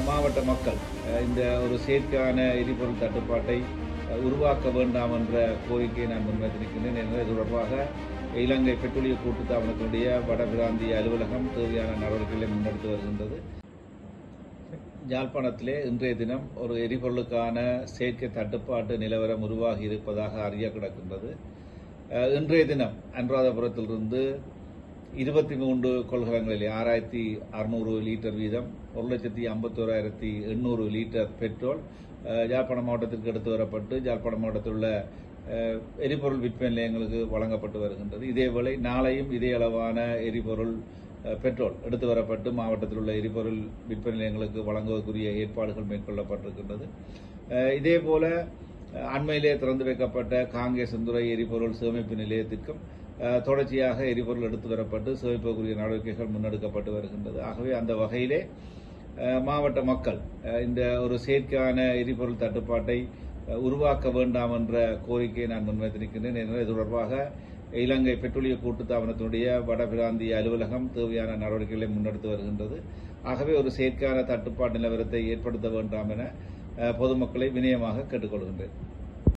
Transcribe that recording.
மாவட்ட மக்கள் இந்த ஒரு செயற்கையான எரிபொருள் தட்டுப்பாட்டை உருவாக்க வேண்டாம் என்ற கோரிக்கையை நான் முன்வைத்திருக்கின்றேன். எனவே தொடர்பாக இலங்கை பெட்ரோலிய கூட்டுத்தாபனத்தினுடைய வடபிராந்திய அலுவலகம் தேவையான நடவடிக்கைகளை முன்னெடுத்து வருகின்றது. யாழ்ப்பாணத்திலே இன்றைய தினம் ஒரு எரிபொருளுக்கான செயற்கை தட்டுப்பாட்டு நிலவரம் உருவாகி இருப்பதாக அறிய கிடக்கின்றது. இன்றைய தினம் அனுராதபுரத்திலிருந்து 23 கொள்கலங்களிலே 6600 லிட்டர் வீதம் 1,51,800 லிட்டர் பெட்ரோல் யாழ்ப்பாணம் மாவட்டத்திற்கு எடுத்து வரப்பட்டு யாழ்ப்பாணம் மாவட்டத்தில் உள்ள எரிபொருள் விற்பனை நிலையங்களுக்கு வழங்கப்பட்டு வருகின்றது. இதேவேளை நாளையும் இதே அளவான எரிபொருள் பெட்ரோல் எடுத்து வரப்பட்டு மாவட்டத்தில் உள்ள எரிபொருள் விற்பனை நிலையங்களுக்கு வழங்குவதற்குரிய ஏற்பாடுகள் மேற்கொள்ளப்பட்டிருக்கின்றது. இதேபோல அண்மையிலே திறந்து வைக்கப்பட்ட காங்கேசந்துறை எரிபொருள் சேமிப்பு நிலையத்திற்கும் தொடர்ச்சியாக எரிபொருள் எடுத்து வரப்பட்டு சேமிப்பதற்குரிய நடவடிக்கைகள் முன்னெடுக்கப்பட்டு வருகின்றது. ஆகவே அந்த வகையிலே மாவட்ட மக்கள் இந்த ஒரு செயற்கையான எரிபொருள் தட்டுப்பாட்டை உருவாக்க வேண்டாம் என்ற கோரிக்கையை நான் முன்வைத்திருக்கின்றேன். எனவே தொடர்பாக இலங்கை பெட்ரோலிய கூட்டுத்தாபனத்தினுடைய வடபிராந்திய அலுவலகம் தேவையான நடவடிக்கைகளை முன்னெடுத்து வருகின்றது. ஆகவே ஒரு செயற்கையான தட்டுப்பாட்டு நிலவரத்தை ஏற்படுத்த வேண்டாம் என பொதுமக்களை வினயமாக கேட்டுக்கொள்கின்றேன்.